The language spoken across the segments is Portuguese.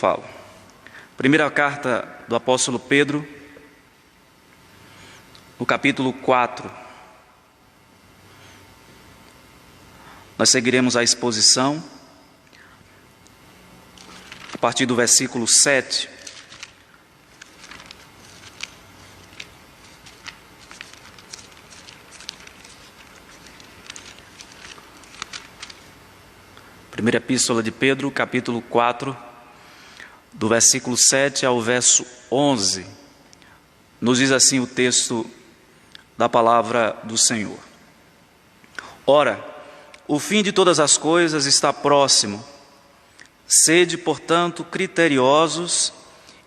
falo. Primeira carta do apóstolo Pedro, no capítulo 4. Nós seguiremos a exposição a partir do versículo 7. Primeira epístola de Pedro, capítulo 4, do versículo 7 ao verso 11. Nos diz assim o texto da palavra do Senhor. Ora, o fim de todas as coisas está próximo. Sede, portanto, criteriosos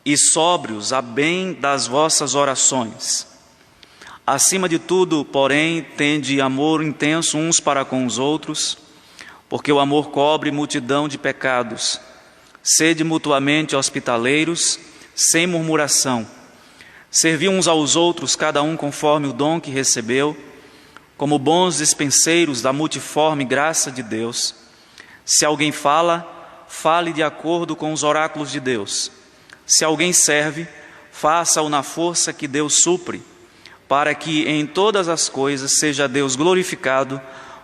e sóbrios a bem das vossas orações. Acima de tudo, porém, tende amor intenso uns para com os outros, porque o amor cobre multidão de pecados. Sede mutuamente hospitaleiros, sem murmuração. Servi uns aos outros, cada um conforme o dom que recebeu, como bons dispenseiros da multiforme graça de Deus. Se alguém fala, fale de acordo com os oráculos de Deus. Se alguém serve, faça-o na força que Deus supre, para que em todas as coisas seja Deus glorificado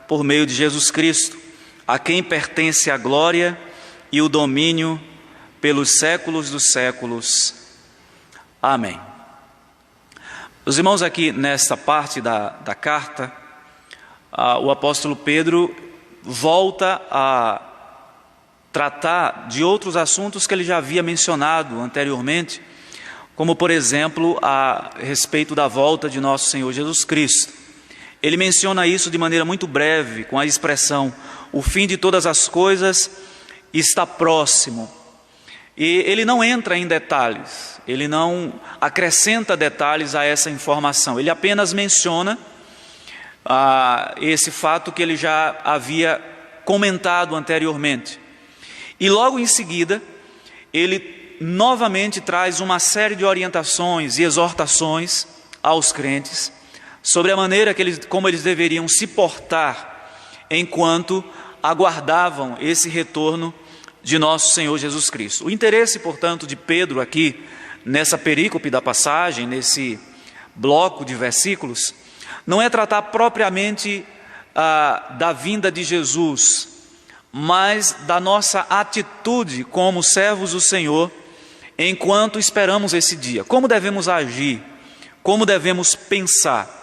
por meio de Jesus Cristo, a quem pertence a glória e o domínio pelos séculos dos séculos. Amém. Os irmãos, aqui nesta parte da carta, o apóstolo Pedro volta a tratar de outros assuntos que ele já havia mencionado anteriormente, como, por exemplo, a respeito da volta de nosso Senhor Jesus Cristo. Ele menciona isso de maneira muito breve, com a expressão: o fim de todas as coisas está próximo. E ele não entra em detalhes, ele não acrescenta detalhes a essa informação. Ele apenas menciona esse fato que ele já havia comentado anteriormente. E logo em seguida, ele novamente traz uma série de orientações e exortações aos crentes sobre a maneira como eles deveriam se portar enquanto aguardavam esse retorno de nosso Senhor Jesus Cristo. O interesse, portanto, de Pedro aqui, nessa perícope da passagem, nesse bloco de versículos, não é tratar propriamente da vinda de Jesus, mas da nossa atitude como servos do Senhor, enquanto esperamos esse dia. Como devemos agir, como devemos pensar.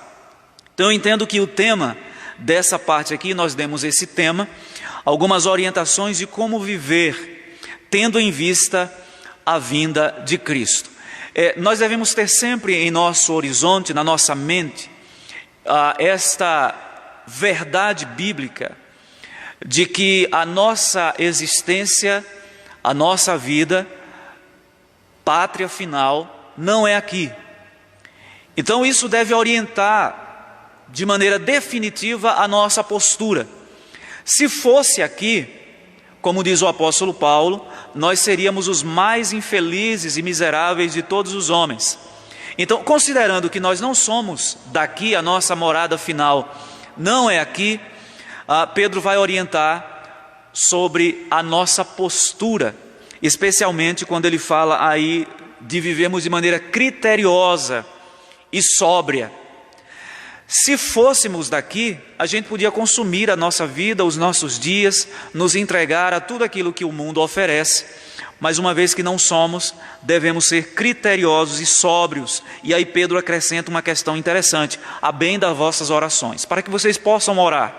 Então eu entendo que o tema dessa parte aqui, nós demos esse tema, algumas orientações de como viver, tendo em vista a vinda de Cristo. Nós devemos ter sempre em nosso horizonte, na nossa mente, esta verdade bíblica de que a nossa existência, a nossa vida, pátria final, não é aqui. Então isso deve orientar de maneira definitiva a nossa postura. Se fosse aqui, como diz o apóstolo Paulo, nós seríamos os mais infelizes e miseráveis de todos os homens. Então, considerando que nós não somos daqui, a nossa morada final não é aqui, Pedro vai orientar sobre a nossa postura, especialmente quando ele fala aí de vivermos de maneira criteriosa e sóbria. Se fôssemos daqui, a gente podia consumir a nossa vida, os nossos dias, nos entregar a tudo aquilo que o mundo oferece, mas uma vez que não somos, devemos ser criteriosos e sóbrios. E aí Pedro acrescenta uma questão interessante: a bem das vossas orações, para que vocês possam orar,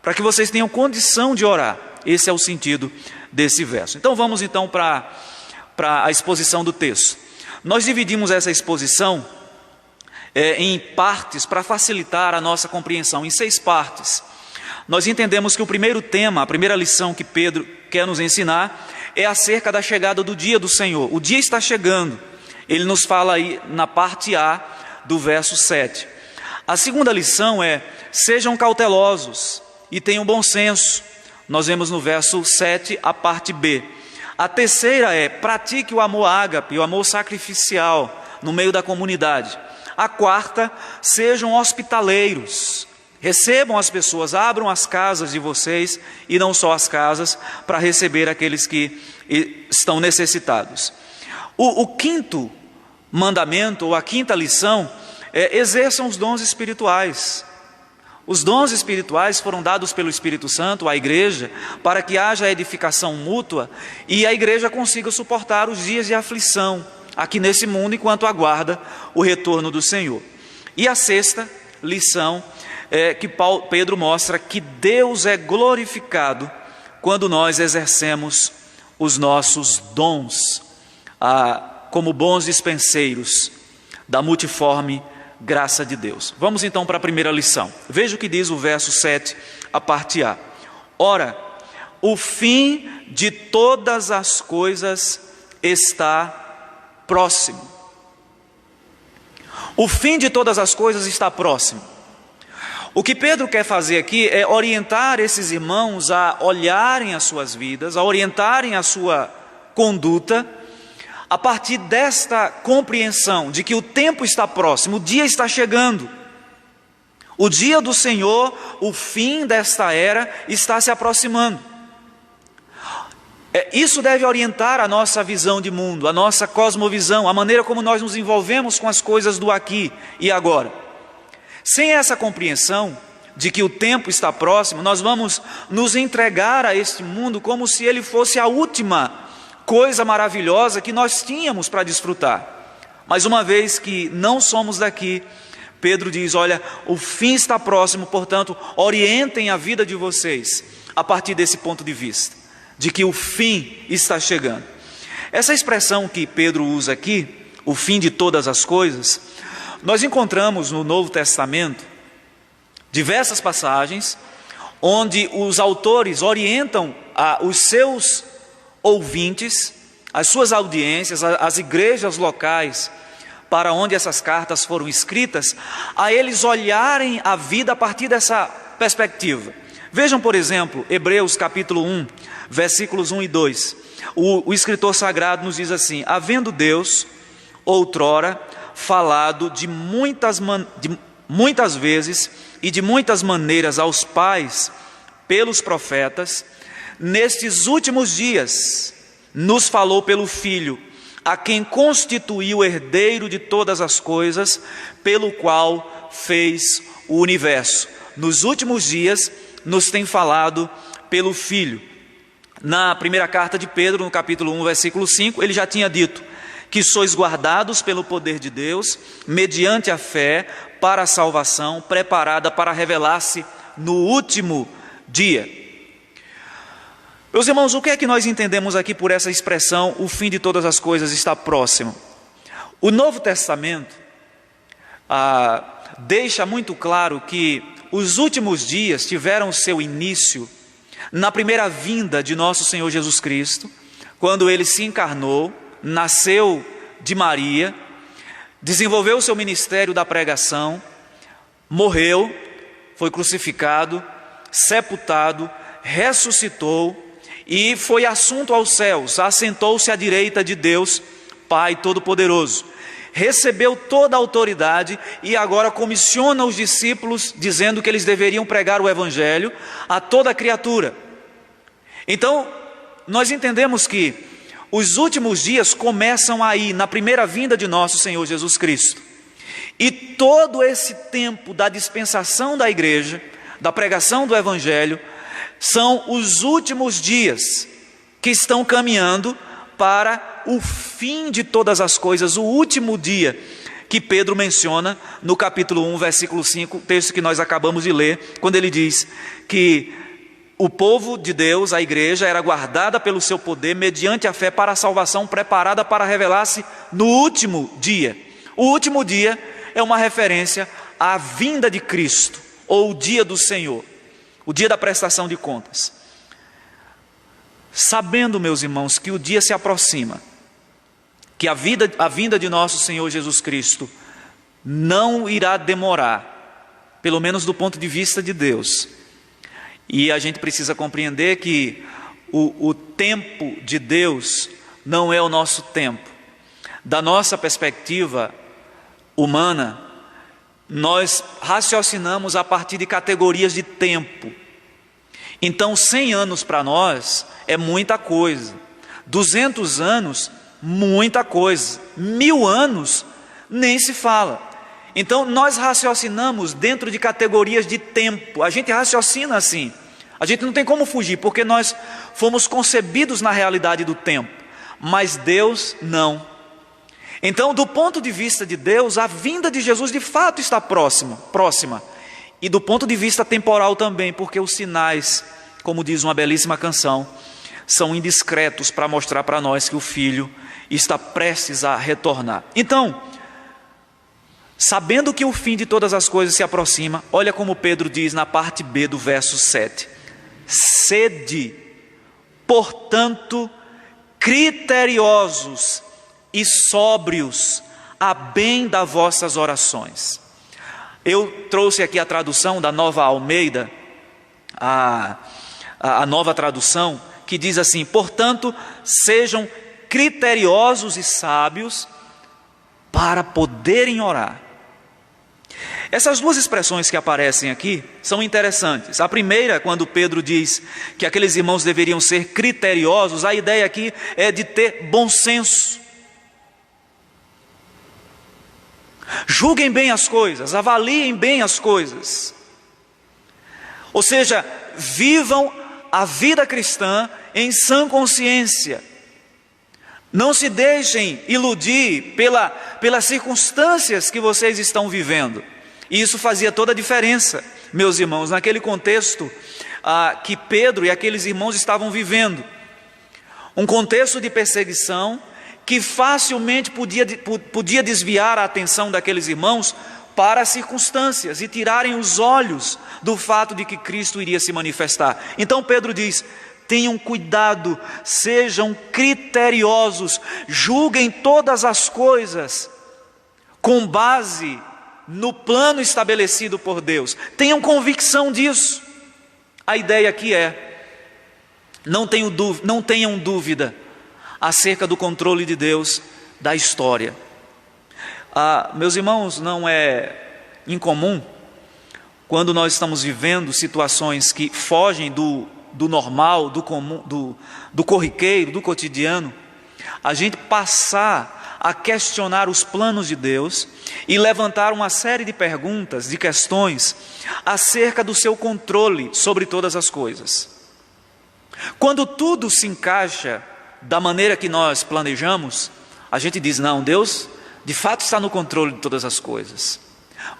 para que vocês tenham condição de orar. Esse é o sentido desse verso. Então vamos então para a exposição do texto. Nós dividimos essa exposição em partes para facilitar a nossa compreensão, em 6 partes. Nós entendemos que o primeiro tema, a primeira lição que Pedro quer nos ensinar é acerca da chegada do dia do Senhor. O dia está chegando. Ele nos fala aí na parte A do verso 7. A segunda lição é: sejam cautelosos e tenham bom senso. Nós vemos no verso 7 a parte B. A terceira é: pratique o amor ágape, o amor sacrificial no meio da comunidade. A quarta: sejam hospitaleiros. Recebam as pessoas, abram as casas de vocês, e não só as casas, para receber aqueles que estão necessitados. O quinto mandamento, ou a quinta lição, exerçam os dons espirituais. Os dons espirituais foram dados pelo Espírito Santo à igreja para que haja edificação mútua e a igreja consiga suportar os dias de aflição aqui nesse mundo enquanto aguarda o retorno do Senhor. E a sexta lição é que Pedro mostra que Deus é glorificado quando nós exercemos os nossos dons como bons dispenseiros da multiforme graça de Deus. Vamos então para a primeira lição. Veja o que diz o verso 7, a parte A. Ora, o fim de todas as coisas está próximo. O fim de todas as coisas está próximo. O que Pedro quer fazer aqui é orientar esses irmãos a olharem as suas vidas, a orientarem a sua conduta, a partir desta compreensão de que o tempo está próximo, o dia está chegando. O dia do Senhor, o fim desta era, está se aproximando. Isso deve orientar a nossa visão de mundo, a nossa cosmovisão, a maneira como nós nos envolvemos com as coisas do aqui e agora. Sem essa compreensão de que o tempo está próximo, nós vamos nos entregar a este mundo como se ele fosse a última coisa maravilhosa que nós tínhamos para desfrutar. Mas uma vez que não somos daqui, Pedro diz, olha, o fim está próximo, portanto, orientem a vida de vocês a partir desse ponto de vista, de que o fim está chegando. Essa expressão que Pedro usa aqui, o fim de todas as coisas, nós encontramos no Novo Testamento diversas passagens onde os autores orientam os seus ouvintes, as suas audiências, as igrejas locais para onde essas cartas foram escritas, a eles olharem a vida a partir dessa perspectiva. Vejam, por exemplo, Hebreus capítulo 1, versículos 1 e 2. O escritor sagrado nos diz assim: havendo Deus, outrora, falado de muitas vezes e de muitas maneiras aos pais pelos profetas, nestes últimos dias nos falou pelo Filho, a quem constituiu herdeiro de todas as coisas, pelo qual fez o universo. Nos últimos dias nos tem falado pelo Filho. Na primeira carta de Pedro, no capítulo 1, versículo 5, ele já tinha dito que sois guardados pelo poder de Deus, mediante a fé, para a salvação, preparada para revelar-se no último dia. Meus irmãos, o que é que nós entendemos aqui por essa expressão, o fim de todas as coisas está próximo? O Novo Testamento deixa muito claro que os últimos dias tiveram seu início na primeira vinda de nosso Senhor Jesus Cristo, quando Ele se encarnou, nasceu de Maria, desenvolveu o seu ministério da pregação, morreu, foi crucificado, sepultado, ressuscitou e foi assunto aos céus, assentou-se à direita de Deus, Pai Todo-Poderoso. Recebeu toda a autoridade e agora comissiona os discípulos, dizendo que eles deveriam pregar o Evangelho a toda criatura. Então, nós entendemos que os últimos dias começam aí, na primeira vinda de nosso Senhor Jesus Cristo. E todo esse tempo da dispensação da igreja, da pregação do Evangelho, são os últimos dias que estão caminhando para o fim de todas as coisas, o último dia que Pedro menciona no capítulo 1, versículo 5, texto que nós acabamos de ler, quando ele diz que o povo de Deus, a igreja, era guardada pelo seu poder mediante a fé para a salvação, preparada para revelar-se no último dia. O último dia é uma referência à vinda de Cristo, ou o dia do Senhor, o dia da prestação de contas. Sabendo, meus irmãos, que o dia se aproxima, que a vinda de nosso Senhor Jesus Cristo não irá demorar, pelo menos do ponto de vista de Deus. E a gente precisa compreender que o tempo de Deus não é o nosso tempo. Da nossa perspectiva humana, nós raciocinamos a partir de categorias de tempo. Então 100 anos para nós é muita coisa, 200 anos, muita coisa, 1000 anos, nem se fala. Então nós raciocinamos dentro de categorias de tempo, a gente raciocina assim, a gente não tem como fugir, porque nós fomos concebidos na realidade do tempo, mas Deus não. Então, do ponto de vista de Deus, a vinda de Jesus de fato está próxima, e do ponto de vista temporal também, porque os sinais, como diz uma belíssima canção, são indiscretos para mostrar para nós que o Filho está prestes a retornar. Então, sabendo que o fim de todas as coisas se aproxima, olha como Pedro diz na parte B do verso 7. Sede, portanto, criteriosos e sóbrios, a bem das vossas orações. Eu trouxe aqui a tradução da Nova Almeida, a nova tradução, que diz assim: portanto, sejam criteriosos e sábios para poderem orar. Essas duas expressões que aparecem aqui são interessantes. A primeira, quando Pedro diz que aqueles irmãos deveriam ser criteriosos, a ideia aqui é de ter bom senso. Julguem bem as coisas, avaliem bem as coisas. Ou seja, vivam a vida cristã em sã consciência. Não se deixem iludir pelas circunstâncias que vocês estão vivendo. E isso fazia toda a diferença, meus irmãos, naquele contexto que Pedro e aqueles irmãos estavam vivendo. Um contexto de perseguição que facilmente podia desviar a atenção daqueles irmãos para as circunstâncias e tirarem os olhos do fato de que Cristo iria se manifestar. Então Pedro diz: tenham cuidado, sejam criteriosos, julguem todas as coisas com base no plano estabelecido por Deus. Tenham convicção disso. A ideia aqui é: não tenham dúvida acerca do controle de Deus da história. Meus irmãos, não é incomum, quando nós estamos vivendo situações que fogem do normal, do comum, do corriqueiro, do cotidiano, a gente passar a questionar os planos de Deus e levantar uma série de perguntas, de questões acerca do seu controle sobre todas as coisas. Quando tudo se encaixa da maneira que nós planejamos, a gente diz: não, Deus de fato está no controle de todas as coisas.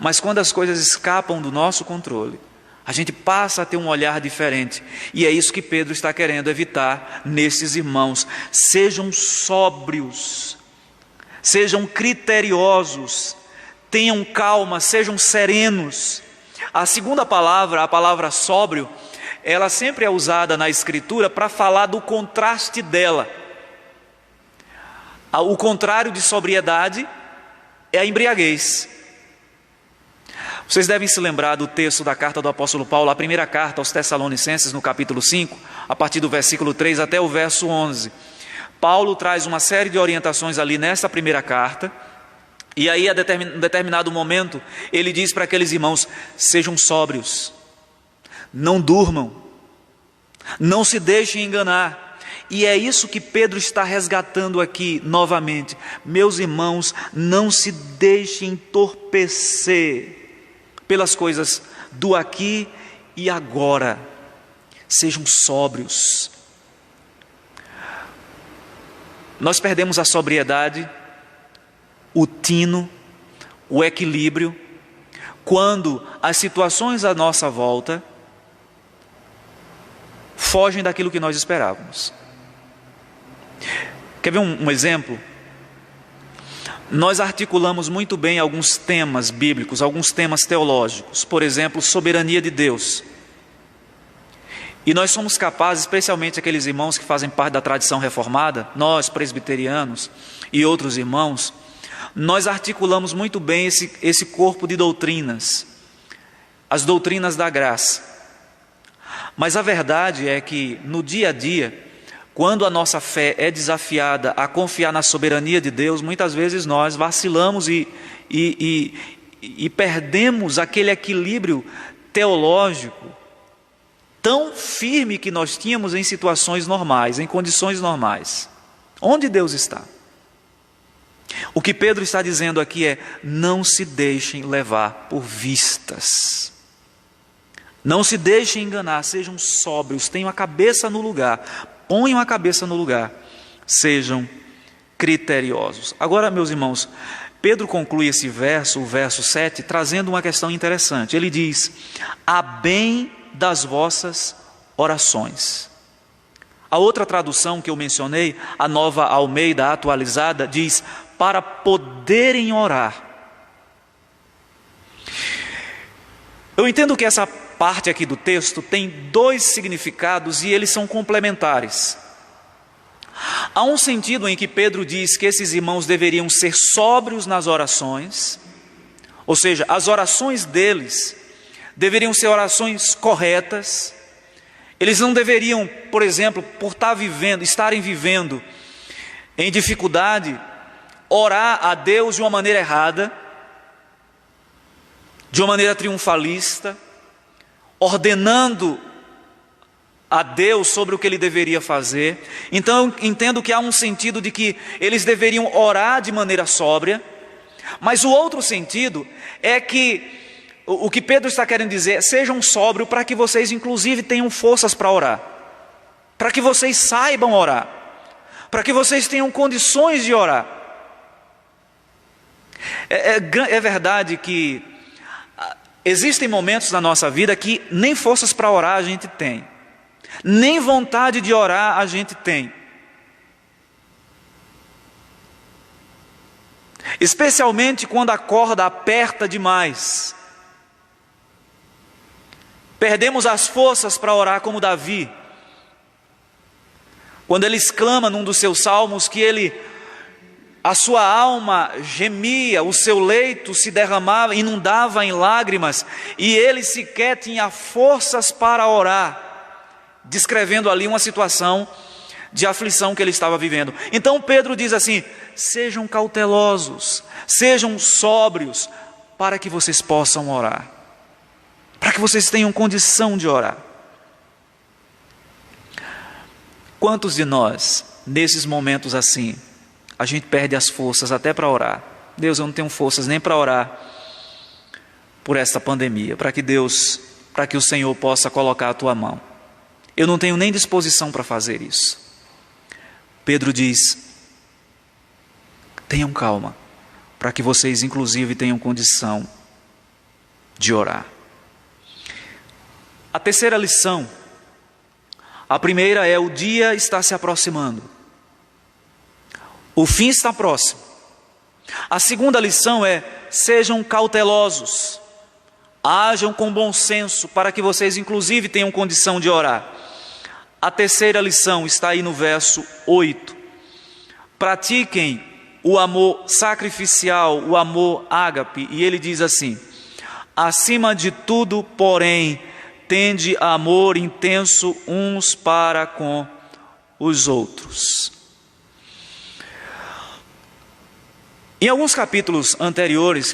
Mas quando as coisas escapam do nosso controle, a gente passa a ter um olhar diferente. E é isso que Pedro está querendo evitar nesses irmãos. Sejam sóbrios, sejam criteriosos, tenham calma, sejam serenos. A segunda palavra, a palavra sóbrio, ela sempre é usada na Escritura para falar do contraste dela. O contrário de sobriedade é a embriaguez. Vocês devem se lembrar do texto da carta do apóstolo Paulo, a primeira carta aos Tessalonicenses, no capítulo 5, a partir do versículo 3 até o verso 11. Paulo traz uma série de orientações ali nessa primeira carta, e aí, a determinado momento, ele diz para aqueles irmãos: sejam sóbrios, não durmam, não se deixem enganar. E é isso que Pedro está resgatando aqui novamente. Meus irmãos, não se deixem entorpecer pelas coisas do aqui e agora. Sejam sóbrios. Nós perdemos a sobriedade, o tino, o equilíbrio, quando as situações à nossa volta fogem daquilo que nós esperávamos. Quer ver um exemplo? Nós articulamos muito bem alguns temas bíblicos, alguns temas teológicos, por exemplo, soberania de Deus. E nós somos capazes, especialmente aqueles irmãos que fazem parte da tradição reformada, nós presbiterianos e outros irmãos, nós articulamos muito bem esse corpo de doutrinas, as doutrinas da graça. Mas a verdade é que no dia a dia, quando a nossa fé é desafiada a confiar na soberania de Deus, muitas vezes nós vacilamos e e perdemos aquele equilíbrio teológico tão firme que nós tínhamos em situações normais, em condições normais. Onde Deus está? O que Pedro está dizendo aqui é: não se deixem levar por vistas. Não se deixem enganar, sejam sóbrios, tenham a cabeça no lugar, ponham a cabeça no lugar, sejam criteriosos. Agora, meus irmãos, Pedro conclui esse verso, o verso 7, trazendo uma questão interessante. Ele diz: a bem das vossas orações. A outra tradução que eu mencionei, a Nova Almeida atualizada, diz: para poderem orar. Eu entendo que essa parte aqui do texto tem dois significados e eles são complementares. Há um sentido em que Pedro diz que esses irmãos deveriam ser sóbrios nas orações, ou seja, as orações deles deveriam ser orações corretas. Eles não deveriam, por exemplo, por estarem vivendo em dificuldade, orar a Deus de uma maneira errada, de uma maneira triunfalista, ordenando a Deus sobre o que ele deveria fazer. Então eu entendo que há um sentido de que eles deveriam orar de maneira sóbria, mas o outro sentido é que o que Pedro está querendo dizer é: sejam sóbrios para que vocês inclusive tenham forças para orar, para que vocês saibam orar, para que vocês tenham condições de orar. É verdade que existem momentos na nossa vida que nem forças para orar a gente tem, nem vontade de orar a gente tem. Especialmente quando a corda aperta demais. Perdemos as forças para orar, como Davi, quando ele exclama num dos seus salmos que a sua alma gemia, o seu leito se derramava, inundava em lágrimas, e ele sequer tinha forças para orar, descrevendo ali uma situação de aflição que ele estava vivendo. Então Pedro diz assim: sejam cautelosos, sejam sóbrios, para que vocês possam orar, para que vocês tenham condição de orar. Quantos de nós, nesses momentos assim, a gente perde as forças até para orar? Deus, eu não tenho forças nem para orar por esta pandemia, para que o Senhor possa colocar a tua mão. Eu não tenho nem disposição para fazer isso. Pedro diz: tenham calma, para que vocês inclusive tenham condição de orar. A terceira lição, a primeira é: o dia está se aproximando, o fim está próximo. A segunda lição é: sejam cautelosos, hajam com bom senso, para que vocês inclusive tenham condição de orar. A terceira lição está aí no verso 8. Pratiquem o amor sacrificial, o amor ágape. E ele diz assim: acima de tudo, porém, tende amor intenso uns para com os outros. Em alguns capítulos anteriores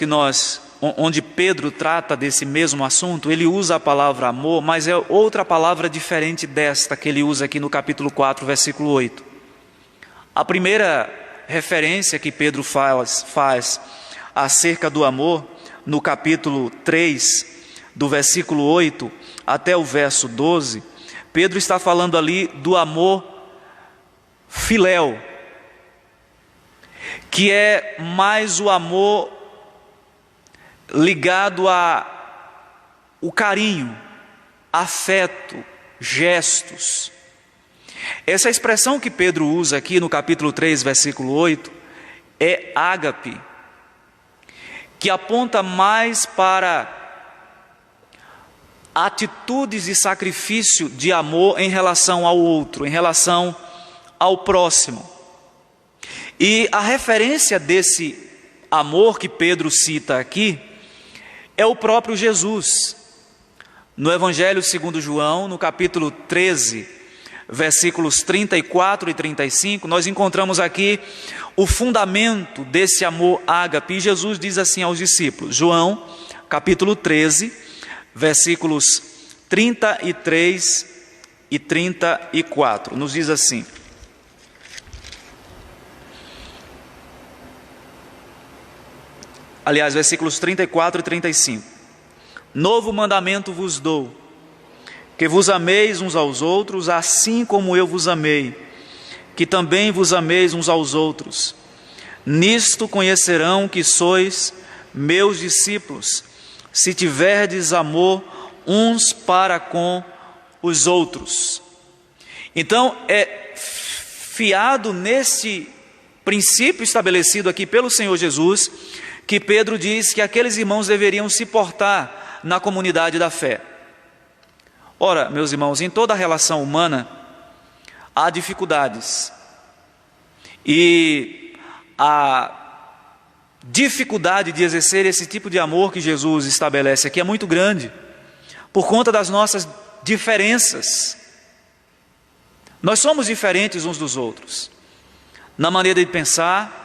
onde Pedro trata desse mesmo assunto, ele usa a palavra amor, mas é outra palavra diferente desta que ele usa aqui no capítulo 4, versículo 8. A primeira referência que Pedro faz acerca do amor, no capítulo 3, do versículo 8 até o verso 12, Pedro está falando ali do amor filéu, que é mais o amor ligado o carinho, afeto, gestos. Essa expressão que Pedro usa aqui no capítulo 3, versículo 8, é ágape, que aponta mais para atitudes de sacrifício de amor em relação ao outro, em relação ao próximo. E a referência desse amor que Pedro cita aqui é o próprio Jesus. No Evangelho segundo João, no capítulo 13, versículos 34 e 35, nós encontramos aqui o fundamento desse amor ágape. E Jesus diz assim aos discípulos, João, capítulo 13, versículos 33 e 34, nos diz assim: aliás, versículos 34 e 35. Novo mandamento vos dou, que vos ameis uns aos outros, assim como eu vos amei, que também vos ameis uns aos outros. Nisto conhecerão que sois meus discípulos, se tiverdes amor uns para com os outros. Então, é fiado nesse princípio estabelecido aqui pelo Senhor Jesus, que Pedro diz que aqueles irmãos deveriam se portar na comunidade da fé. Ora, meus irmãos, em toda relação humana há dificuldades, e a dificuldade de exercer esse tipo de amor que Jesus estabelece aqui é muito grande, por conta das nossas diferenças. Nós somos diferentes uns dos outros, na maneira de pensar,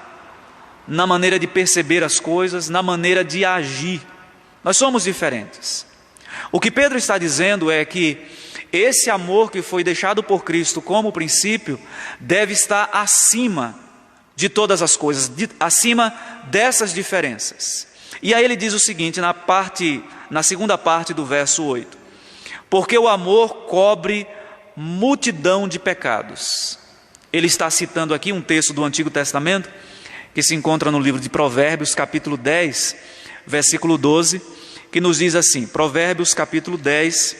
na maneira de perceber as coisas, na maneira de agir. Nós somos diferentes. O que Pedro está dizendo é que esse amor que foi deixado por Cristo como princípio deve estar acima de todas as coisas, acima dessas diferenças. E aí ele diz o seguinte, na segunda parte do verso 8: porque o amor cobre multidão de pecados. Ele está citando aqui um texto do Antigo Testamento, que se encontra no livro de Provérbios, capítulo 10, versículo 12, que nos diz assim, Provérbios capítulo 10,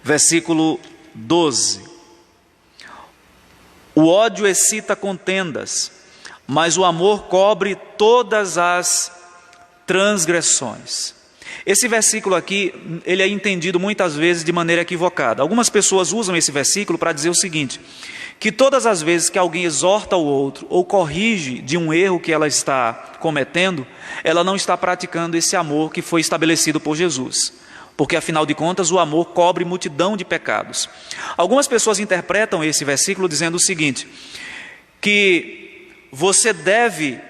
versículo 12: o ódio excita contendas, mas o amor cobre todas as transgressões. Esse versículo aqui, ele é entendido muitas vezes de maneira equivocada. Algumas pessoas usam esse versículo para dizer o seguinte, que todas as vezes que alguém exorta o outro ou corrige de um erro que ela está cometendo, ela não está praticando esse amor que foi estabelecido por Jesus, porque afinal de contas o amor cobre multidão de pecados. Algumas pessoas interpretam esse versículo dizendo o seguinte, que você deve,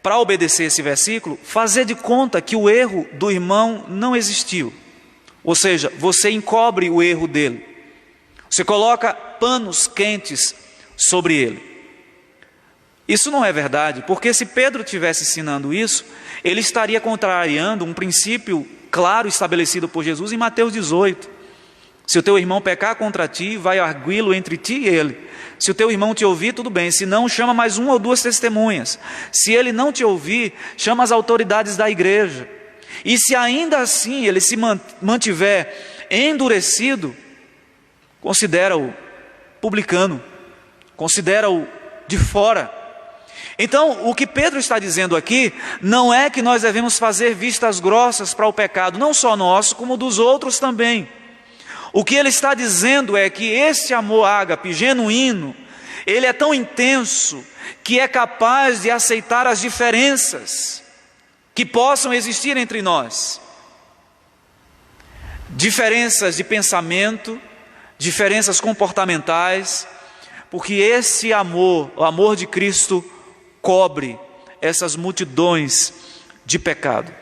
para obedecer esse versículo, fazer de conta que o erro do irmão não existiu, ou seja, você encobre o erro dele, você coloca panos quentes sobre ele. Isso não é verdade, porque se Pedro estivesse ensinando isso, ele estaria contrariando um princípio claro estabelecido por Jesus em Mateus 18. Se o teu irmão pecar contra ti, vai arguí-lo entre ti e ele. Se o teu irmão te ouvir, tudo bem, se não, chama mais uma ou duas testemunhas. Se ele não te ouvir, chama as autoridades da igreja. E se ainda assim ele se mantiver endurecido, considera-o publicano, considera-o de fora. Então, o que Pedro está dizendo aqui, não é que nós devemos fazer vistas grossas para o pecado, não só nosso, como dos outros também. O que ele está dizendo é que esse amor ágape, genuíno, ele é tão intenso, que é capaz de aceitar as diferenças que possam existir entre nós. Diferenças de pensamento, diferenças comportamentais, porque esse amor, o amor de Cristo, cobre essas multidões de pecado.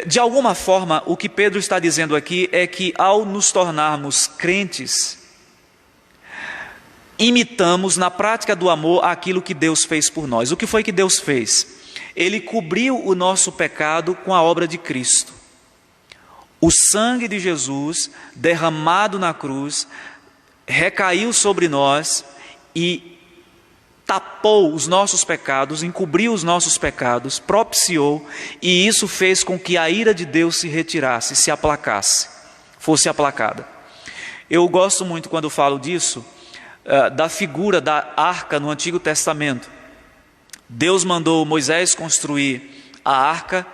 De alguma forma, o que Pedro está dizendo aqui é que ao nos tornarmos crentes, imitamos na prática do amor aquilo que Deus fez por nós. O que foi que Deus fez? Ele cobriu o nosso pecado com a obra de Cristo. O sangue de Jesus, derramado na cruz, recaiu sobre nós e tapou os nossos pecados, encobriu os nossos pecados, propiciou, e isso fez com que a ira de Deus se retirasse, se aplacasse, fosse aplacada. Eu gosto muito, quando falo disso, da figura da arca no Antigo Testamento. Deus mandou Moisés construir a arca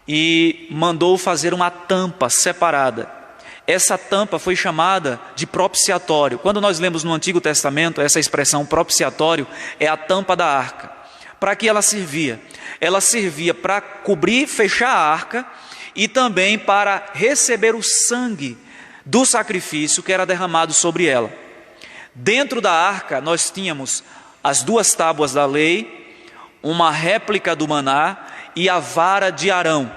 e mandou fazer uma tampa separada. Essa tampa foi chamada de propiciatório. Quando nós lemos no Antigo Testamento, essa expressão propiciatório é a tampa da arca. Para que ela servia? Ela servia para cobrir, fechar a arca e também para receber o sangue do sacrifício que era derramado sobre ela. Dentro da arca nós tínhamos as 2 tábuas da lei, uma réplica do maná e a vara de Arão.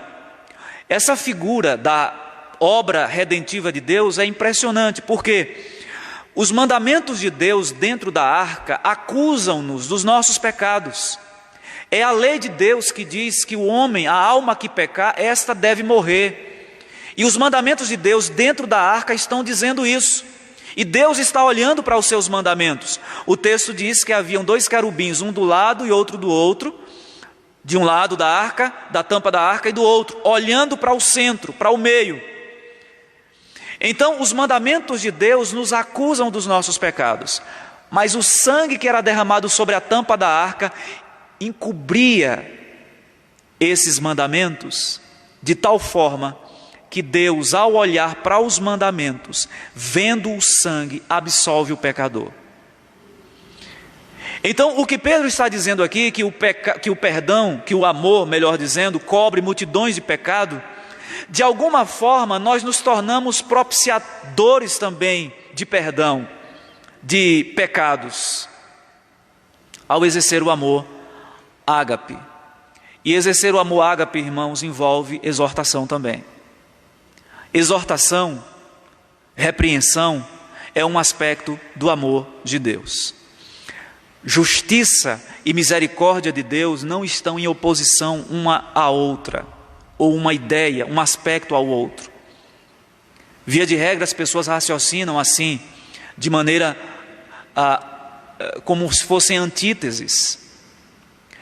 Essa figura da obra redentiva de Deus é impressionante, porque os mandamentos de Deus dentro da arca acusam-nos dos nossos pecados. É a lei de Deus que diz que o homem, a alma que pecar, esta deve morrer. E os mandamentos de Deus dentro da arca estão dizendo isso. E Deus está olhando para os seus mandamentos. O texto diz que haviam 2 querubins, um do lado e outro do outro, de um lado da arca, da tampa da arca, e do outro, olhando para o centro, para o meio. Então, os mandamentos de Deus nos acusam dos nossos pecados, mas o sangue que era derramado sobre a tampa da arca encobria esses mandamentos de tal forma que Deus, ao olhar para os mandamentos, vendo o sangue, absolve o pecador. Então, o que Pedro está dizendo aqui, que o perdão, que o amor, melhor dizendo, cobre multidões de pecado, de alguma forma nós nos tornamos propiciadores também de perdão, de pecados, ao exercer o amor ágape. E exercer o amor ágape, irmãos, envolve exortação também. Exortação, repreensão, é um aspecto do amor de Deus. Justiça e misericórdia de Deus não estão em oposição uma à outra, ou uma ideia, um aspecto ao outro. Via de regra, as pessoas raciocinam assim, de maneira como se fossem antíteses.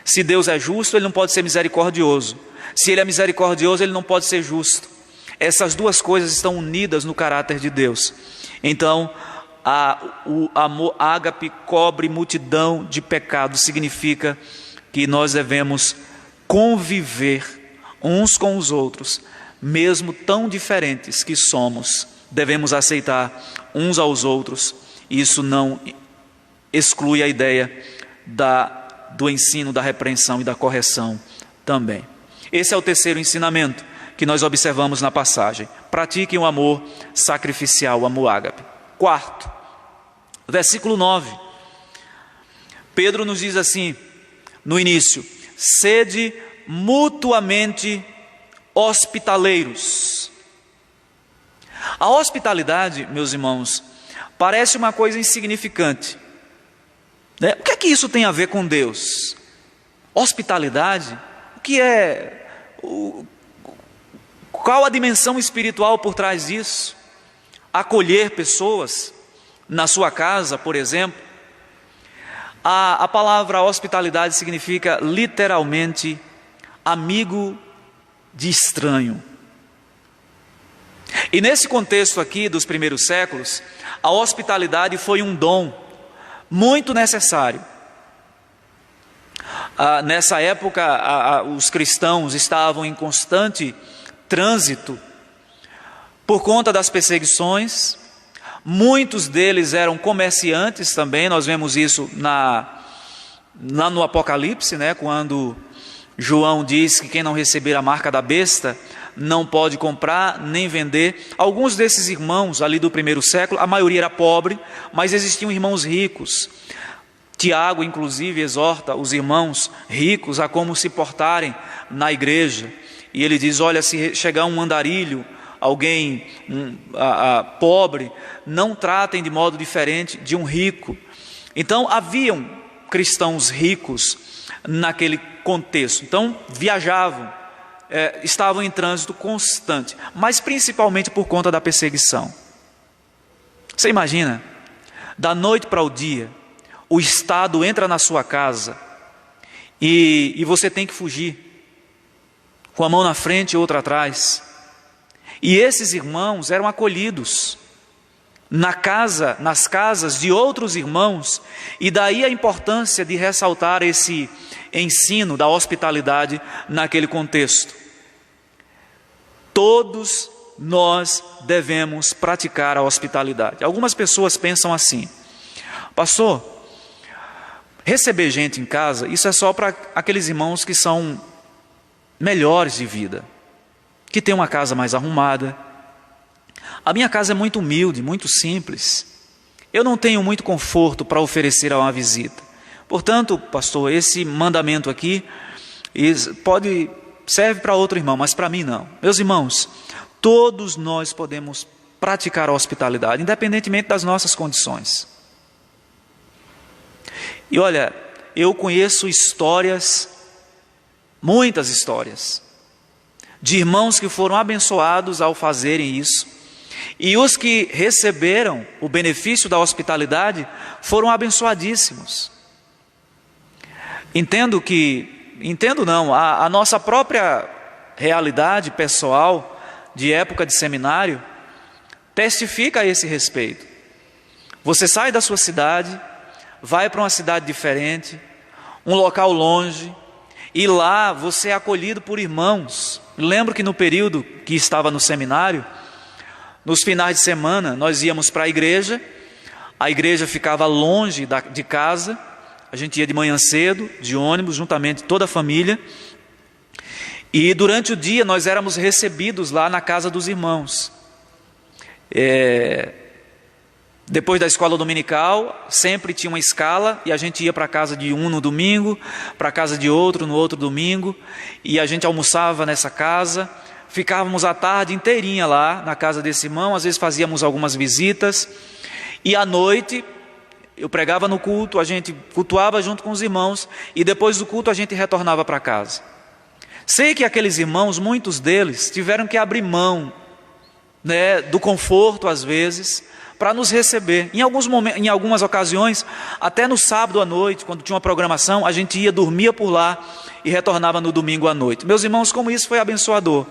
Se Deus é justo, Ele não pode ser misericordioso. Se Ele é misericordioso, Ele não pode ser justo. Essas 2 coisas estão unidas no caráter de Deus. Então, o amor ágape cobre multidão de pecados. Significa que nós devemos conviver uns com os outros, mesmo tão diferentes que somos. Devemos aceitar uns aos outros. Isso não exclui a ideia do ensino, da repreensão e da correção também. Esse é o 3º ensinamento que nós observamos na passagem. Pratiquem o amor sacrificial, o amor ágape. 4º, versículo 9. Pedro nos diz assim, no início: sede mutuamente hospitaleiros. A hospitalidade, meus irmãos, parece uma coisa insignificante, né? O que é que isso tem a ver com Deus? Hospitalidade? O que é? Qual a dimensão espiritual por trás disso? Acolher pessoas na sua casa, por exemplo. A palavra hospitalidade significa literalmente amigo de estranho. E nesse contexto aqui dos primeiros séculos, a hospitalidade foi um dom muito necessário. Nessa época, os cristãos estavam em constante trânsito por conta das perseguições. Muitos deles eram comerciantes também. Nós vemos isso lá no Apocalipse, né? Quando João diz que quem não receber a marca da besta não pode comprar nem vender. Alguns desses irmãos ali do primeiro século, a maioria era pobre, mas existiam irmãos ricos. Tiago, inclusive, exorta os irmãos ricos a como se portarem na igreja. E ele diz, olha, se chegar um andarilho, alguém pobre, não tratem de modo diferente de um rico. Então, haviam cristãos ricos naquele contexto. Então, viajavam, estavam em trânsito constante, mas principalmente por conta da perseguição. Você imagina, da noite para o dia, o Estado entra na sua casa e você tem que fugir, com a mão na frente e outra atrás. E esses irmãos eram acolhidos nas casas de outros irmãos, e daí a importância de ressaltar esse ensino da hospitalidade naquele contexto. Todos nós devemos praticar a hospitalidade. Algumas pessoas pensam assim: pastor, receber gente em casa, isso é só para aqueles irmãos que são melhores de vida, que têm uma casa mais arrumada. A minha casa é muito humilde, muito simples. Eu não tenho muito conforto para oferecer a uma visita, Portanto, pastor, esse mandamento aqui serve para outro irmão, mas para mim não. Meus irmãos, todos nós podemos praticar a hospitalidade, independentemente das nossas condições. E olha, eu conheço histórias, muitas histórias, de irmãos que foram abençoados ao fazerem isso, e os que receberam o benefício da hospitalidade foram abençoadíssimos. A nossa própria realidade pessoal, de época de seminário, testifica a esse respeito. Você sai da sua cidade, vai para uma cidade diferente, um local longe, e lá você é acolhido por irmãos. Lembro que no período que estava no seminário, nos finais de semana, nós íamos para a igreja ficava longe de casa, a gente ia de manhã cedo, de ônibus, juntamente toda a família, e durante o dia nós éramos recebidos lá na casa dos irmãos. Depois da escola dominical, sempre tinha uma escala, e a gente ia para a casa de um no domingo, para a casa de outro no outro domingo, e a gente almoçava nessa casa, ficávamos a tarde inteirinha lá na casa desse irmão, às vezes fazíamos algumas visitas, e à noite eu pregava no culto, a gente cultuava junto com os irmãos, e depois do culto a gente retornava para casa. Sei que aqueles irmãos, muitos deles, tiveram que abrir mão, do conforto às vezes, para nos receber. Em algumas ocasiões, até no sábado à noite, quando tinha uma programação, a gente ia, dormia por lá e retornava no domingo à noite. Meus irmãos, como isso foi abençoador.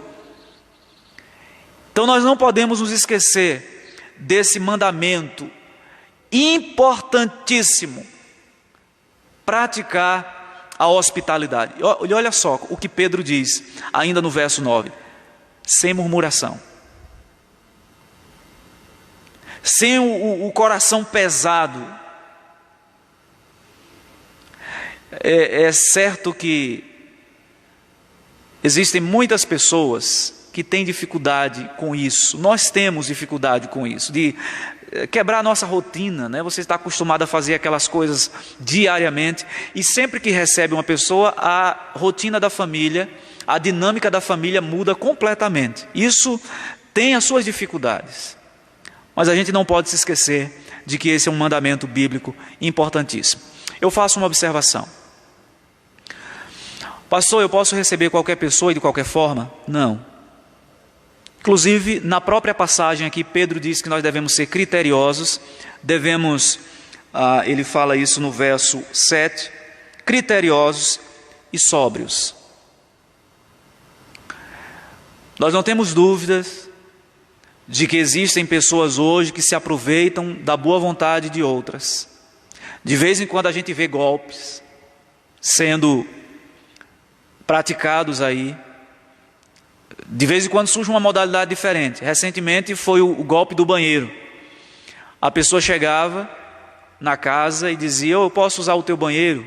Então nós não podemos nos esquecer desse mandamento importantíssimo, praticar a hospitalidade. E olha só o que Pedro diz, ainda no verso 9: sem murmuração. Sem o coração pesado. É certo que existem muitas pessoas que têm dificuldade com isso. Nós temos dificuldade com isso, de quebrar a nossa rotina, Você está acostumado a fazer aquelas coisas diariamente, e sempre que recebe uma pessoa, a rotina da família, a dinâmica da família muda completamente. Isso tem as suas dificuldades. Mas a gente não pode se esquecer de que esse é um mandamento bíblico importantíssimo. Eu faço uma observação. Pastor, eu posso receber qualquer pessoa e de qualquer forma? Não. Inclusive, na própria passagem aqui, Pedro diz que nós devemos ser criteriosos, ele fala isso no verso 7, criteriosos e sóbrios. Nós não temos dúvidas de que existem pessoas hoje que se aproveitam da boa vontade de outras. De vez em quando a gente vê golpes sendo praticados aí. De vez em quando surge uma modalidade diferente. Recentemente foi o golpe do banheiro. A pessoa chegava na casa e dizia: eu posso usar o teu banheiro?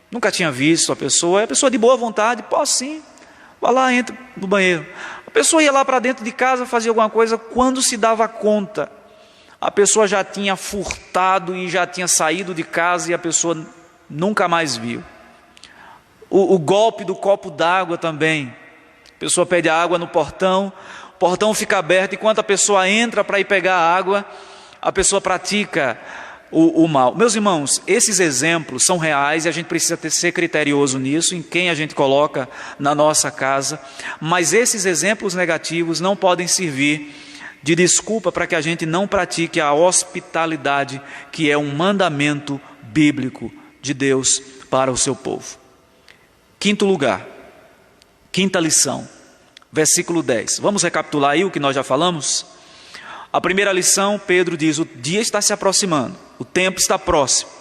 Nunca tinha visto a pessoa de boa vontade: posso sim, vá lá, entra no banheiro. A pessoa ia lá para dentro de casa, fazia alguma coisa, quando se dava conta, a pessoa já tinha furtado e já tinha saído de casa e a pessoa nunca mais viu. O golpe do copo d'água também. A pessoa pede a água no portão, o portão fica aberto, e quando a pessoa entra para ir pegar a água, a pessoa pratica o mal. Meus irmãos, esses exemplos são reais e a gente precisa ser criterioso nisso, em quem a gente coloca na nossa casa, mas esses exemplos negativos não podem servir de desculpa para que a gente não pratique a hospitalidade, que é um mandamento bíblico de Deus para o seu povo. Quinto lugar, quinta lição, versículo 10. Vamos recapitular aí o que nós já falamos? A primeira lição, Pedro diz: o dia está se aproximando, o tempo está próximo.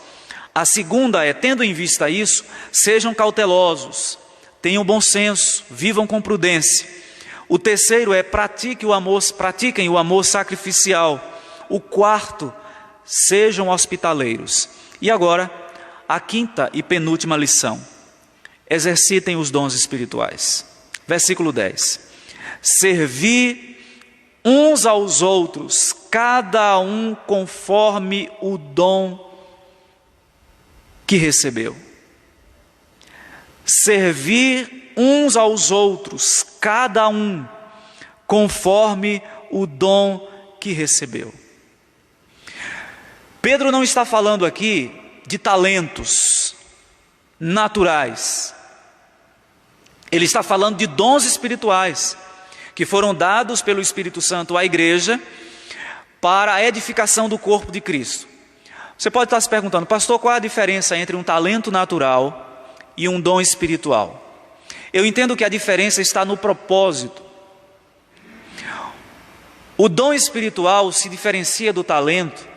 A segunda é: tendo em vista isso, sejam cautelosos, tenham bom senso, vivam com prudência. O terceiro é: pratiquem o amor sacrificial. O quarto: sejam hospitaleiros. E agora, a quinta e penúltima lição: exercitem os dons espirituais. Versículo 10. Servi uns aos outros, cada um conforme o dom que recebeu. Servir uns aos outros, cada um, conforme o dom que recebeu. Pedro não está falando aqui de talentos naturais. Ele está falando de dons espirituais que foram dados pelo Espírito Santo à igreja para a edificação do corpo de Cristo. Você pode estar se perguntando, pastor, qual é a diferença entre um talento natural e um dom espiritual? Eu entendo que a diferença está no propósito. O dom espiritual se diferencia do talento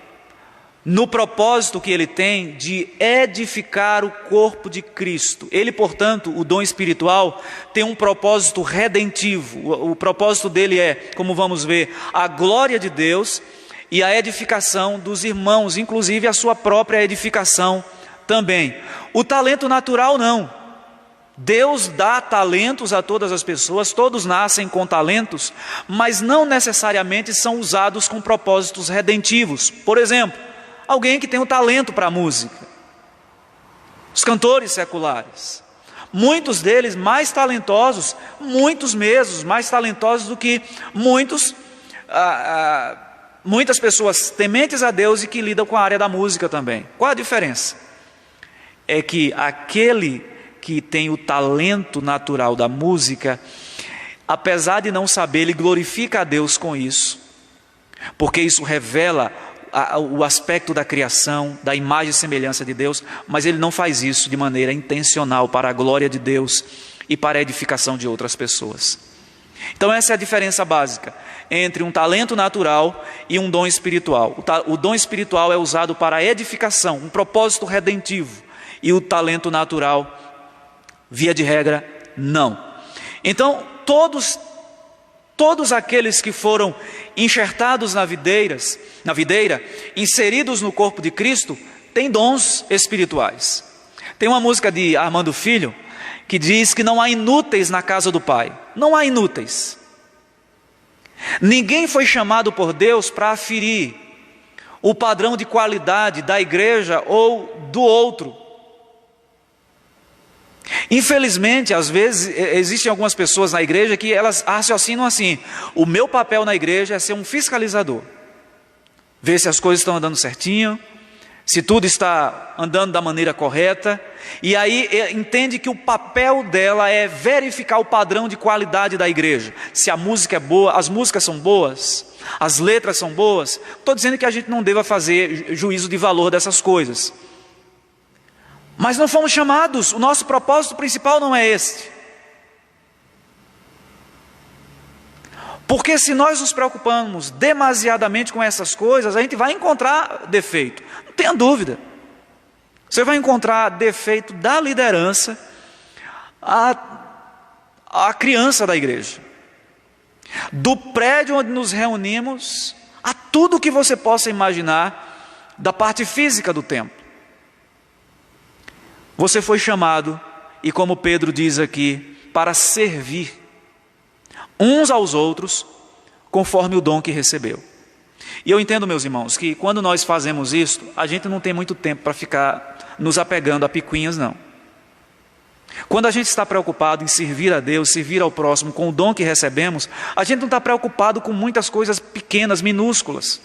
no propósito que ele tem de edificar o corpo de Cristo. Ele, portanto, o dom espiritual tem um propósito redentivo. O propósito dele é, como vamos ver, a glória de Deus e a edificação dos irmãos, inclusive a sua própria edificação também. O talento natural não. Deus dá talentos a todas as pessoas, todos nascem com talentos, mas não necessariamente são usados com propósitos redentivos. Por exemplo, alguém que tem um talento para a música, os cantores seculares, muitos deles mais talentosos, muitos mesmos, mais talentosos do que muitas pessoas tementes a Deus e que lidam com a área da música também. Qual a diferença? É que aquele que tem o talento natural da música, apesar de não saber, ele glorifica a Deus com isso, porque isso revela o aspecto da criação, da imagem e semelhança de Deus, mas ele não faz isso de maneira intencional para a glória de Deus e para a edificação de outras pessoas. Então essa é a diferença básica entre um talento natural e um dom espiritual. O dom espiritual é usado para a edificação, um propósito redentivo, e o talento natural, via de regra, não. Então todos aqueles que foram enxertados na videira, inseridos no corpo de Cristo, têm dons espirituais. Tem uma música de Armando Filho que diz que não há inúteis na casa do Pai. Não há inúteis. Ninguém foi chamado por Deus para aferir o padrão de qualidade da igreja ou do outro. Infelizmente, às vezes, existem algumas pessoas na igreja que elas raciocinam assim: o meu papel na igreja é ser um fiscalizador, ver se as coisas estão andando certinho, se tudo está andando da maneira correta, e aí entende que o papel dela é verificar o padrão de qualidade da igreja, se a música é boa, as músicas são boas, as letras são boas. Estou dizendo que a gente não deva fazer juízo de valor dessas coisas, mas não fomos chamados, o nosso propósito principal não é este. Porque se nós nos preocupamos demasiadamente com essas coisas, a gente vai encontrar defeito, não tenha dúvida. Você vai encontrar defeito da liderança à criança da igreja, do prédio onde nos reunimos, a tudo que você possa imaginar da parte física do templo. Você foi chamado, e como Pedro diz aqui, para servir uns aos outros, conforme o dom que recebeu. E eu entendo, meus irmãos, que quando nós fazemos isso, a gente não tem muito tempo para ficar nos apegando a picuinhas, não. Quando a gente está preocupado em servir a Deus, servir ao próximo com o dom que recebemos, a gente não está preocupado com muitas coisas pequenas, minúsculas.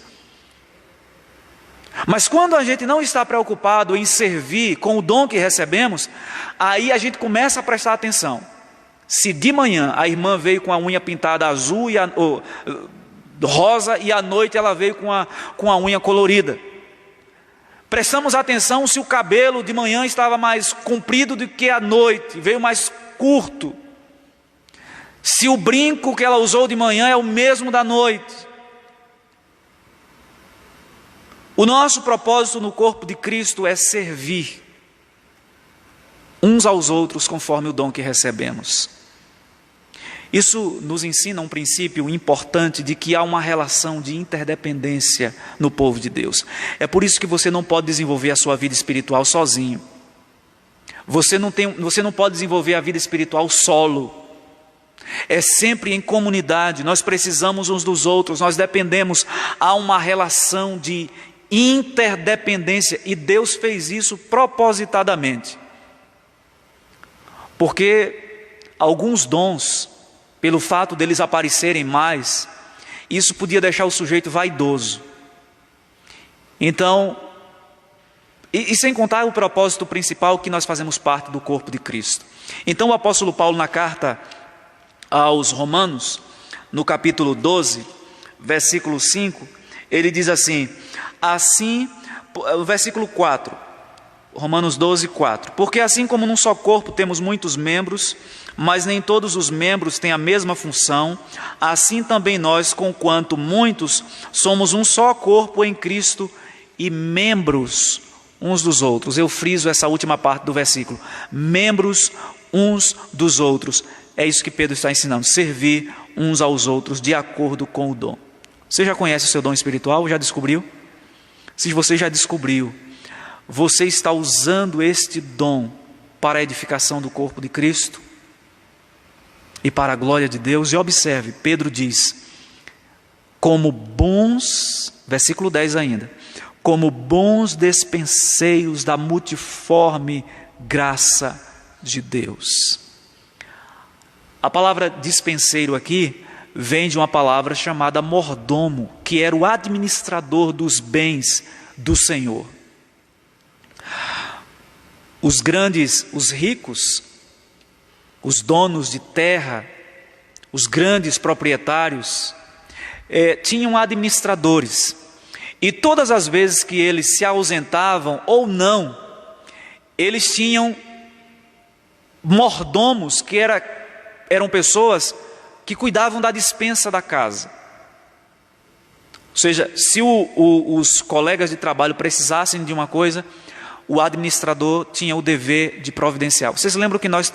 Mas quando a gente não está preocupado em servir com o dom que recebemos, aí a gente começa a prestar atenção. Se de manhã a irmã veio com a unha pintada azul rosa, e à noite ela veio com a unha colorida, prestamos atenção se o cabelo de manhã estava mais comprido do que à noite, veio mais curto, se o brinco que ela usou de manhã é o mesmo da noite. O nosso propósito no corpo de Cristo é servir uns aos outros conforme o dom que recebemos. Isso nos ensina um princípio importante de que há uma relação de interdependência no povo de Deus. É por isso que você não pode desenvolver a sua vida espiritual sozinho. Você não pode desenvolver a vida espiritual solo. É sempre em comunidade, nós precisamos uns dos outros, nós dependemos. Há uma relação de interdependência, e Deus fez isso propositadamente. Porque alguns dons, pelo fato deles aparecerem mais, isso podia deixar o sujeito vaidoso. Então, e sem contar o propósito principal, que nós fazemos parte do corpo de Cristo. Então o apóstolo Paulo, na carta aos Romanos, no capítulo 12, versículo 5, ele diz assim, versículo 4, Romanos 12, 4. Porque assim como num só corpo temos muitos membros, mas nem todos os membros têm a mesma função, assim também nós, conquanto muitos, somos um só corpo em Cristo e membros uns dos outros. Eu friso essa última parte do versículo. Membros uns dos outros. É isso que Pedro está ensinando. Servir uns aos outros de acordo com o dom. Você já conhece o seu dom espiritual? Já descobriu? Se você já descobriu, você está usando este dom para a edificação do corpo de Cristo e para a glória de Deus. E observe, Pedro diz, como bons, versículo 10 ainda, como bons despenseiros da multiforme graça de Deus. A palavra dispenseiro aqui vem de uma palavra chamada mordomo, que era o administrador dos bens do Senhor. Os grandes, os ricos, os donos de terra, os grandes proprietários, tinham administradores. E todas as vezes que eles se ausentavam ou não, eles tinham mordomos, que eram pessoas que cuidavam da despensa da casa. Ou seja, se os colegas de trabalho precisassem de uma coisa, o administrador tinha o dever de providenciar. Vocês lembram que nós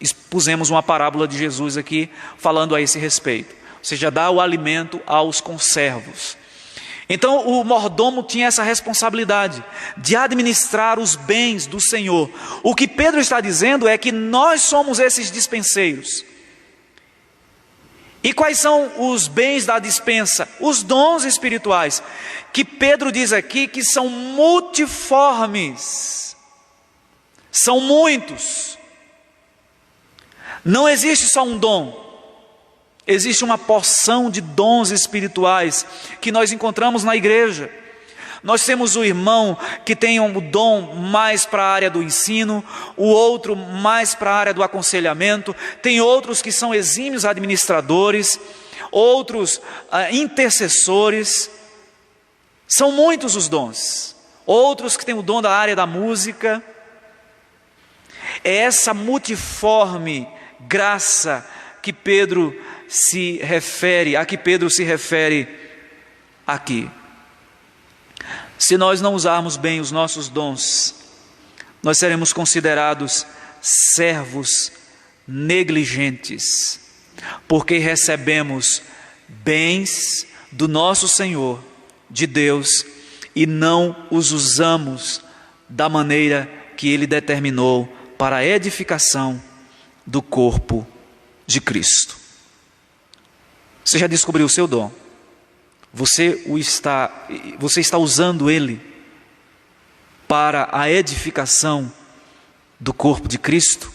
expusemos uma parábola de Jesus aqui, falando a esse respeito. Ou seja, dá o alimento aos conservos. Então o mordomo tinha essa responsabilidade de administrar os bens do Senhor. O que Pedro está dizendo é que nós somos esses dispenseiros. E quais são os bens da dispensa? Os dons espirituais, que Pedro diz aqui que são multiformes, são muitos. Não existe só um dom. Existe uma porção de dons espirituais que nós encontramos na igreja. Nós temos o irmão que tem um dom mais para a área do ensino, o outro mais para a área do aconselhamento, tem outros que são exímios administradores, outros intercessores. São muitos os dons. Outros que têm o dom da área da música. É essa multiforme graça que Pedro se refere, a que Pedro se refere aqui. Se nós não usarmos bem os nossos dons, nós seremos considerados servos negligentes, porque recebemos bens do nosso Senhor, de Deus, e não os usamos da maneira que Ele determinou para a edificação do corpo de Cristo. Você já descobriu o seu dom? Você está usando ele para a edificação do corpo de Cristo?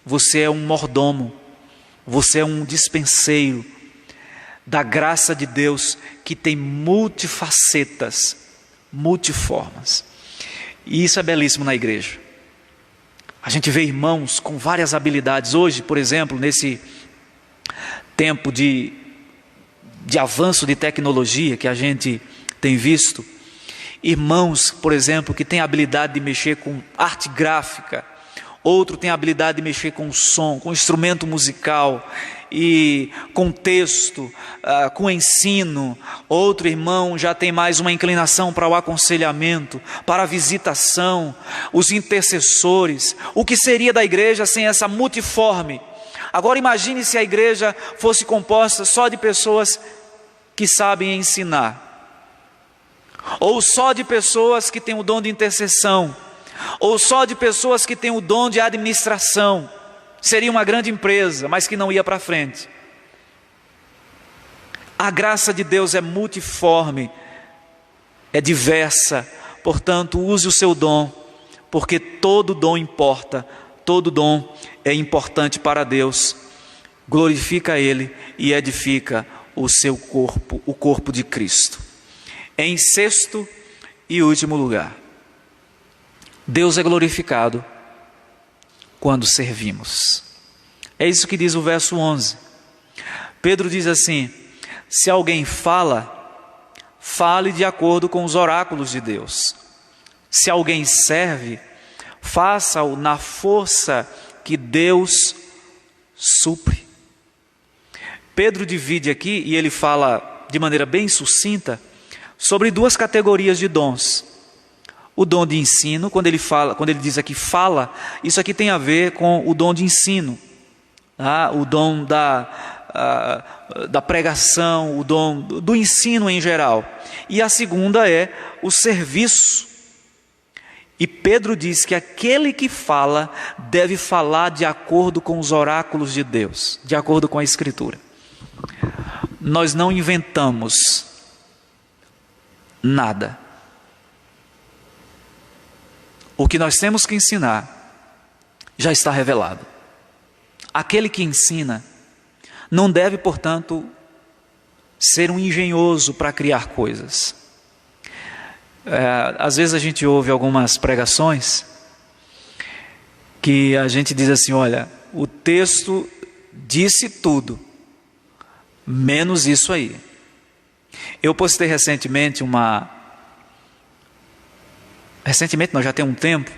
Você é um mordomo, você é um dispenseiro da graça de Deus que tem multifacetas, multiformas. E isso é belíssimo na igreja. A gente vê irmãos com várias habilidades. Hoje, por exemplo, nesse tempo de avanço de tecnologia que a gente tem visto, irmãos, por exemplo, que têm a habilidade de mexer com arte gráfica, outro tem a habilidade de mexer com som, com instrumento musical e com texto, com ensino. Outro irmão já tem mais uma inclinação para o aconselhamento, para a visitação, os intercessores. O que seria da igreja sem essa multiforme? Agora imagine se a igreja fosse composta só de pessoas que sabem ensinar, ou só de pessoas que têm o dom de intercessão, ou só de pessoas que têm o dom de administração. Seria uma grande empresa, mas que não ia para frente. A graça de Deus é multiforme, é diversa, portanto, use o seu dom, porque todo dom importa, todo dom é importante para Deus. Glorifica Ele e edifica o seu corpo, o corpo de Cristo. Em sexto e último lugar, Deus é glorificado quando servimos. É isso que diz o verso 11. Pedro diz assim: se alguém fala, fale de acordo com os oráculos de Deus. Se alguém serve, faça-o na força que Deus supre. Pedro divide aqui, e ele fala de maneira bem sucinta, sobre duas categorias de dons. O dom de ensino, quando ele diz aqui fala, isso aqui tem a ver com o dom de ensino, tá? O dom da pregação, o dom do ensino em geral. E a segunda é o serviço. E Pedro diz que aquele que fala deve falar de acordo com os oráculos de Deus, de acordo com a Escritura. Nós não inventamos nada. O que nós temos que ensinar já está revelado. Aquele que ensina não deve, portanto, ser um engenhoso para criar coisas. Às vezes a gente ouve algumas pregações que a gente diz assim: olha, o texto disse tudo, menos isso aí. Eu postei recentemente não, já tem um tempo,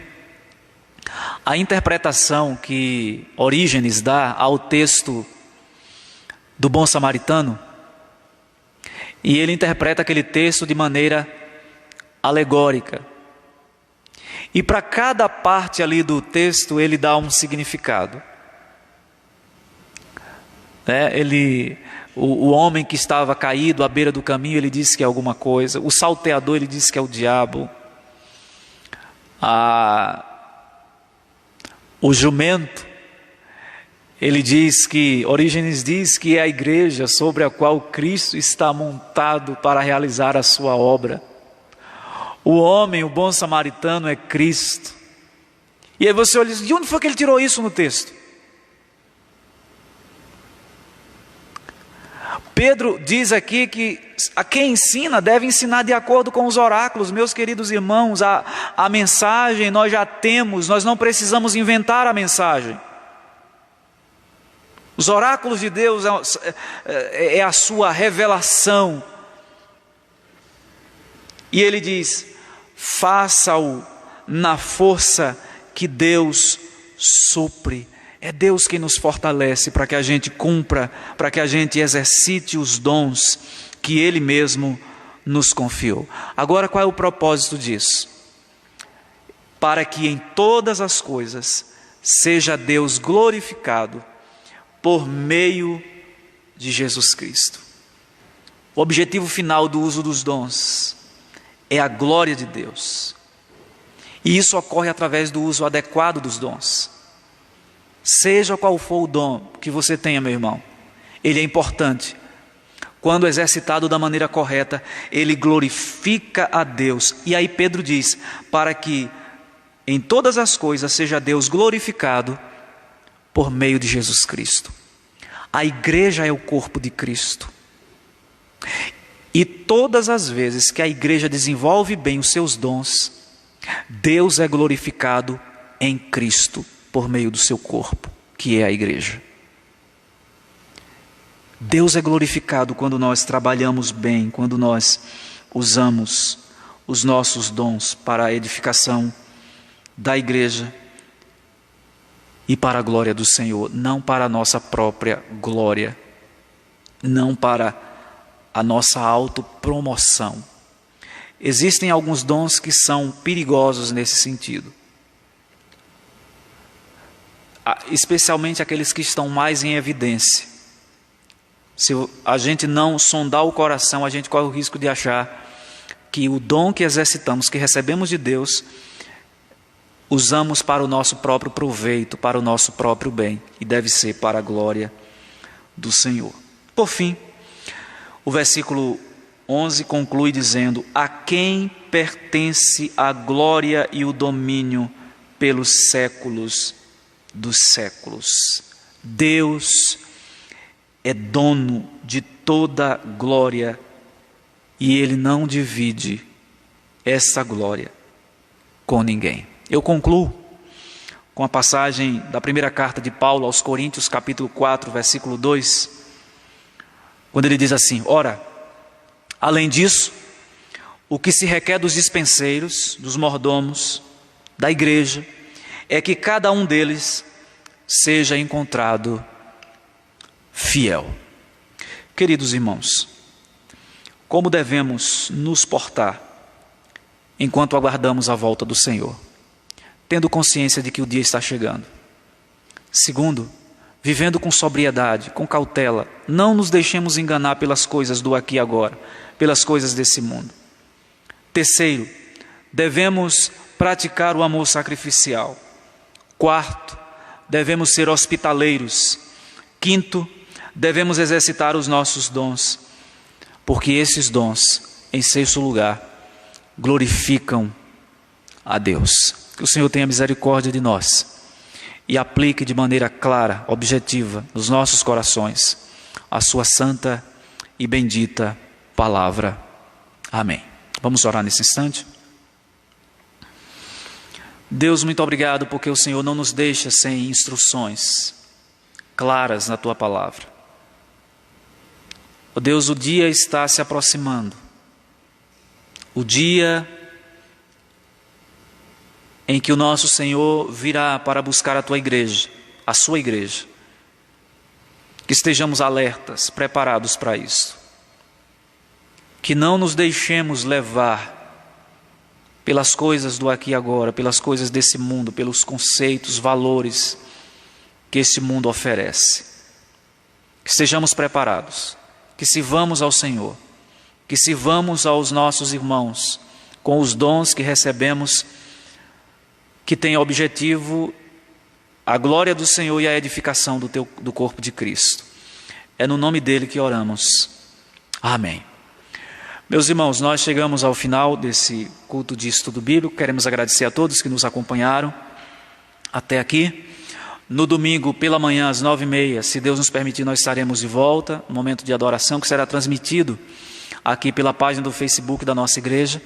a interpretação que Orígenes dá ao texto do Bom Samaritano, e ele interpreta aquele texto de maneira alegórica. E para cada parte ali do texto ele dá um significado. O homem que estava caído à beira do caminho, ele disse que é alguma coisa. O salteador, ele disse que é o diabo. O jumento, Orígenes diz que é a igreja sobre a qual Cristo está montado para realizar a sua obra. O homem, o bom samaritano, é Cristo. E aí você olha e diz: de onde foi que ele tirou isso no texto? Pedro diz aqui que a quem ensina deve ensinar de acordo com os oráculos. Meus queridos irmãos, a mensagem nós já temos, nós não precisamos inventar a mensagem. Os oráculos de Deus é a sua revelação. E ele diz: faça-o na força que Deus supre. É Deus quem nos fortalece para que a gente cumpra, para que a gente exercite os dons que Ele mesmo nos confiou. Agora, qual é o propósito disso? Para que em todas as coisas seja Deus glorificado por meio de Jesus Cristo. O objetivo final do uso dos dons é a glória de Deus. E isso ocorre através do uso adequado dos dons. Seja qual for o dom que você tenha, meu irmão, ele é importante. Quando exercitado da maneira correta, ele glorifica a Deus. E aí Pedro diz: para que em todas as coisas seja Deus glorificado por meio de Jesus Cristo. A igreja é o corpo de Cristo. E todas as vezes que a igreja desenvolve bem os seus dons, Deus é glorificado em Cristo por meio do seu corpo, que é a igreja. Deus é glorificado quando nós trabalhamos bem, quando nós usamos os nossos dons para a edificação da igreja e para a glória do Senhor, não para a nossa própria glória, não para a nossa autopromoção. Existem alguns dons que são perigosos nesse sentido, especialmente aqueles que estão mais em evidência. Se a gente não sondar o coração, a gente corre o risco de achar que o dom que exercitamos, que recebemos de Deus, usamos para o nosso próprio proveito, para o nosso próprio bem, e deve ser para a glória do Senhor. Por fim, o versículo 11 conclui dizendo: a quem pertence a glória e o domínio pelos séculos dos séculos. Deus é dono de toda glória e Ele não divide essa glória com ninguém. Eu concluo com a passagem da primeira carta de Paulo aos Coríntios, capítulo 4, versículo 2, quando ele diz assim: ora, além disso, o que se requer dos dispenseiros, dos mordomos, da igreja, é que cada um deles seja encontrado fiel. Queridos irmãos, como devemos nos portar enquanto aguardamos a volta do Senhor? Tendo consciência de que o dia está chegando. Segundo, vivendo com sobriedade, com cautela, não nos deixemos enganar pelas coisas do aqui e agora, pelas coisas desse mundo. Terceiro, devemos praticar o amor sacrificial. Quarto, devemos ser hospitaleiros. Quinto, devemos exercitar os nossos dons, porque esses dons, em sexto lugar, glorificam a Deus. Que o Senhor tenha misericórdia de nós e aplique de maneira clara, objetiva, nos nossos corações a sua santa e bendita palavra. Amém. Vamos orar nesse instante? Deus, muito obrigado porque o Senhor não nos deixa sem instruções claras na Tua palavra. Oh Deus, o dia está se aproximando. O dia em que o nosso Senhor virá para buscar a Tua igreja, a Sua igreja. Que estejamos alertas, preparados para isso. Que não nos deixemos levar pelas coisas do aqui e agora, pelas coisas desse mundo, pelos conceitos, valores que esse mundo oferece. Que estejamos preparados, que sirvamos ao Senhor, que sirvamos aos nossos irmãos com os dons que recebemos, que tem objetivo a glória do Senhor e a edificação do corpo de Cristo. É no nome dele que oramos. Amém. Meus irmãos, nós chegamos ao final desse culto de estudo bíblico. Queremos agradecer a todos que nos acompanharam até aqui. No domingo, pela manhã, às 9h30, se Deus nos permitir, nós estaremos de volta, no momento de adoração, que será transmitido aqui pela página do Facebook da nossa igreja.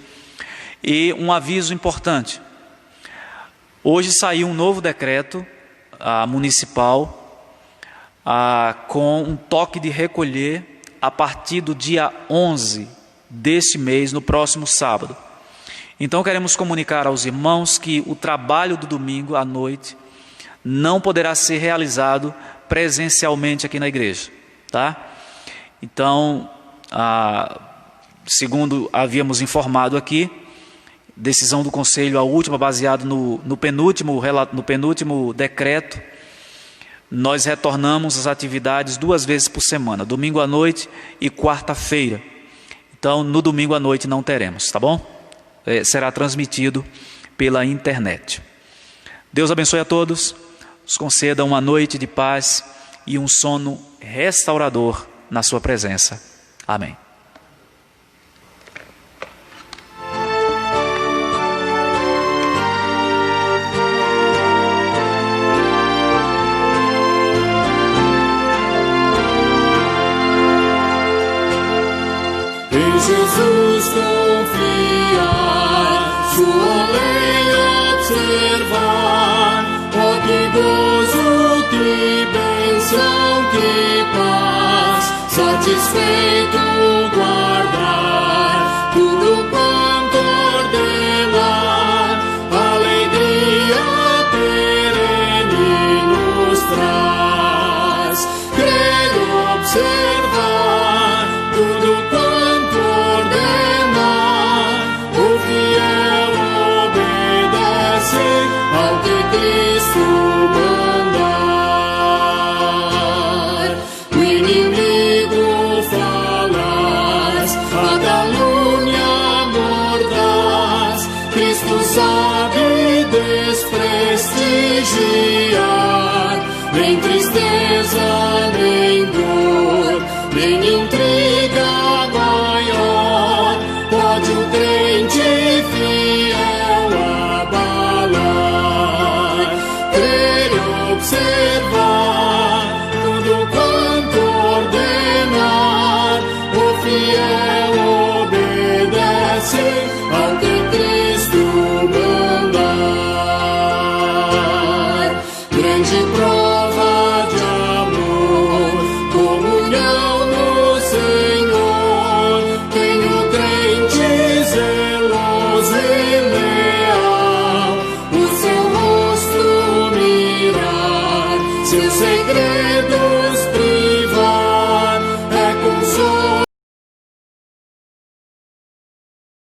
E um aviso importante. Hoje saiu um novo decreto municipal com um toque de recolher a partir do dia 11 deste mês, no próximo sábado. Então queremos comunicar aos irmãos que o trabalho do domingo à noite não poderá ser realizado presencialmente aqui na igreja, tá? Então, segundo havíamos informado aqui, decisão do Conselho, a última, baseada no penúltimo decreto, nós retornamos às atividades 2 vezes por semana, domingo à noite e quarta-feira. Então, no domingo à noite não teremos, tá bom? Será transmitido pela internet. Deus abençoe a todos, nos conceda uma noite de paz e um sono restaurador na sua presença. Amém. Jesus confiar, sua lei observar, oh que gozo, que bênção, que paz, satisfeito guardar tudo quanto ordenar, alegria perene nos traz, creio observar tudo quanto ordenar, o fiel obedece ao que Cristo mandar. O inimigo falaz, a calúnia mordaz, Cristo sabe desprestigiar, nem tristeza, nem dor, nem intriga maior. observar tudo quanto ordenar, o fiel obedece ao que Cristo mandar. Grande